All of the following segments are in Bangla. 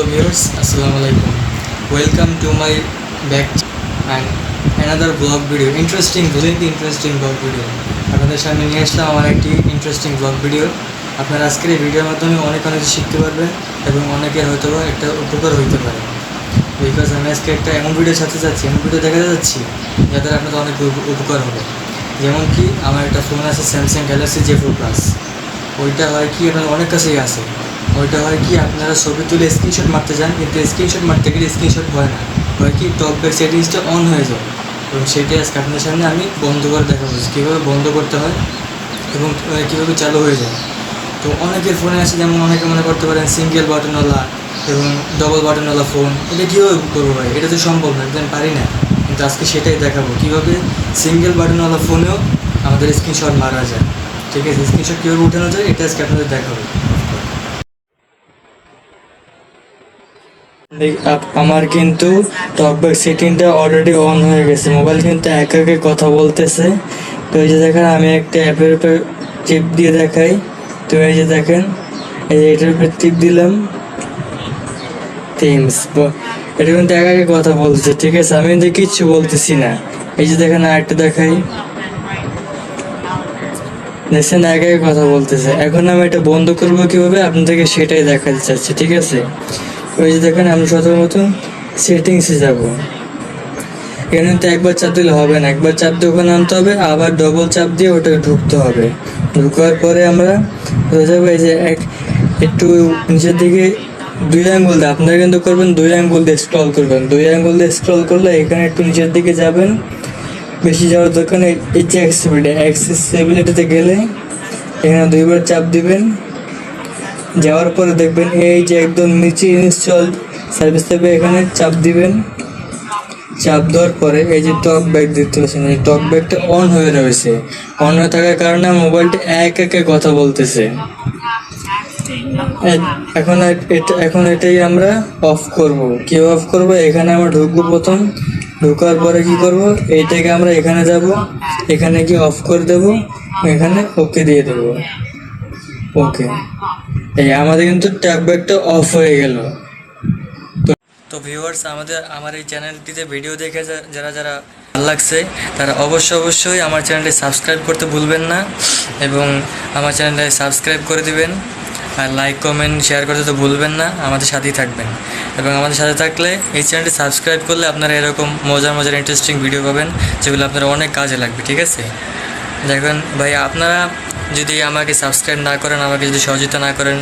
viewers, Assalamualaikum. Welcome to my back and another vlog video. Interesting vlog video. আপনাদের সামনে নিয়ে আসলাম আমার একটি ইন্টারেস্টিং ব্লগ ভিডিও। আপনারা আজকের এই ভিডিওর মাধ্যমে অনেক কিছু শিখতে পারবেন এবং অনেকের হয়তো একটা উপকার হইতে পারে। বিকজ আমি আজকে একটা এমন ভিডিও সাথে যাচ্ছি, এমন ভিডিও দেখাতে যাচ্ছি যাদের আপনাদের অনেক উপকার হবে। যেমন কি আমার একটা ফোন আছে স্যামসাং গ্যালাক্সি J4 প্লাস। ওইটা হয় কি আপনার অনেক কাছেই আছে। ওইটা হয় কি আপনারা ছবি তুলে স্ক্রিনশট মারতে যান, কিন্তু স্ক্রিনশট মারতে গেলে স্ক্রিনশট হয় না, হয় কি টক ব্যাক সেটিংসটা অন হয়ে যায়। এবং সেটাই আজকে আপনার সামনে আমি বন্ধ করে দেখাবো কীভাবে বন্ধ করতে হয় এবং কীভাবে চালু হয়ে যায়। তো অনেকের ফোনে আছে, যেমন অনেকে মনে করতে পারেন সিঙ্গেল বাটনওয়ালা এবং ডবল বাটনওয়ালা ফোন, এটা কীভাবে করবো ভাই, এটা তো সম্ভব না, একদম পারি না। কিন্তু আজকে সেটাই দেখাবো কীভাবে সিঙ্গেল বাটনওয়ালা ফোনেও আমাদের স্ক্রিনশট মারা যায়। ঠিক আছে, স্ক্রিনশট কীভাবে উঠানো যায় এটা আজকে আপনাদের দেখাবো। আমার কিন্তু টকব্যাক সেটিংটা অলরেডি অন হয়ে গেছে, মোবাইল কিন্তু একে কথা বলতেছে। তো এই যে দেখেন আমি একটা অ্যাপের উপর টিপ দিয়ে দেখাই। তো এই যে দেখেন, এই যে এটার উপর টিপ দিলাম, থিমস, এটা কিন্তু একে কথা বলছে। ঠিক আছে, আমি কিন্তু কিচ্ছু বলতেছি না। এই যে দেখেন আরেকটা দেখাই, দেখছেন একে কথা বলতেছে। এখন আমি এটা বন্ধ করবো কীভাবে আপনাদেরকে সেটাই দেখাতে চাচ্ছি। ঠিক আছে, ওই যে দেখেন আমি প্রথমত সেটিংসে যাব। এখানে তো একবার চাপ দিলে হবে না, একবার চাপ দিয়ে ওখানে আনতে হবে, আবার ডবল চাপ দিয়ে ওটাকে ঢুকতে হবে। ঢুকার পরে আমরা হয়ে যাবো এই যে একটু নিচের দিকে 2 আঙ্গুল দিয়ে, আপনারা কিন্তু করবেন 2 আঙ্গুল দিয়ে স্ক্রল করবেন। 2 আঙ্গুল দিয়ে স্ক্রল করলে এখানে একটু নিচের দিকে যাবেন, বেশি যাওয়ার দরকার নেই। এই যে অ্যাক্সেসিবিলিটিতে গেলে এখানে 2বার চাপ দিবেন। যাওয়ার পরে দেখবেন এই যে একদম নিচে ইনস্টল সার্ভিস থাকবে, এখানে চাপ দিবেন। চাপ দেওয়ার পরে এই যে টক ব্যাক দিতে হচ্ছে, এই টক ব্যাকটা অন হয়ে রয়েছে। অন হয়ে থাকার কারণে মোবাইলটা একে কথা বলতেছে। এখন এটাই আমরা অফ করব। কি অফ করব, এখানে আমরা ঢুকবো। প্রথম ঢোকার পরে কি করব, এইটাকে আমরা এখানে যাব, এখানে কি অফ করে দেব, এখানে ওকে দিয়ে দেব। ওকে, এই আমাদের কিন্তু টকব্যাকটা অফ হয়ে গেল। তো ভিউয়ার্স, আমার এই চ্যানেলটিতে ভিডিও দেখে যারা ভালো লাগছে তারা অবশ্যই আমার চ্যানেলটি সাবস্ক্রাইব করতে ভুলবেন না এবং আমার চ্যানেলটি সাবস্ক্রাইব করে দিবেন। আর লাইক কমেন্ট শেয়ার করতে তো ভুলবেন না, আমাদের সাথেই থাকবেন। এবং আমাদের সাথে থাকলে এই চ্যানেলটি সাবস্ক্রাইব করলে আপনারা এরকম মজার ইন্টারেস্টিং ভিডিও পাবেন, যেগুলো আপনারা অনেক কাজে লাগবে। ঠিক আছে, দেখবেন ভাই, আপনারা যদি আমাকে সাবস্ক্রাইব না করেন, আমাকে যদি সহযোগিতা না করেন,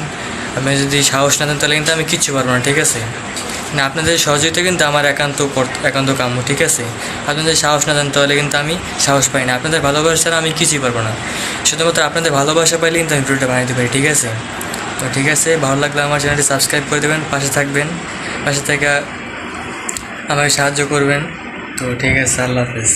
আপনি যদি সাহস না দেন, তাহলে কিন্তু আমি কিচ্ছু পারবো না। ঠিক আছে, না আপনাদের সহযোগিতা কিন্তু আমার একান্ত কাম্য। ঠিক আছে, আপনাদের সাহস না দেন তাহলে কিন্তু আমি সাহস পাই না। আপনাদের ভালোবাসা ছাড়া আমি কিছুই পারবো না। শুধুমাত্র আপনাদের ভালোবাসা পাইলে কিন্তু আমি ভিডিওটা বানাতে পারি। ঠিক আছে, তো ঠিক আছে, ভালো লাগলে আমার চ্যানেলটি সাবস্ক্রাইব করে দেবেন, পাশে থাকবেন, পাশে থেকে আমাকে সাহায্য করবেন। তো ঠিক আছে, আল্লাহ হাফেজ।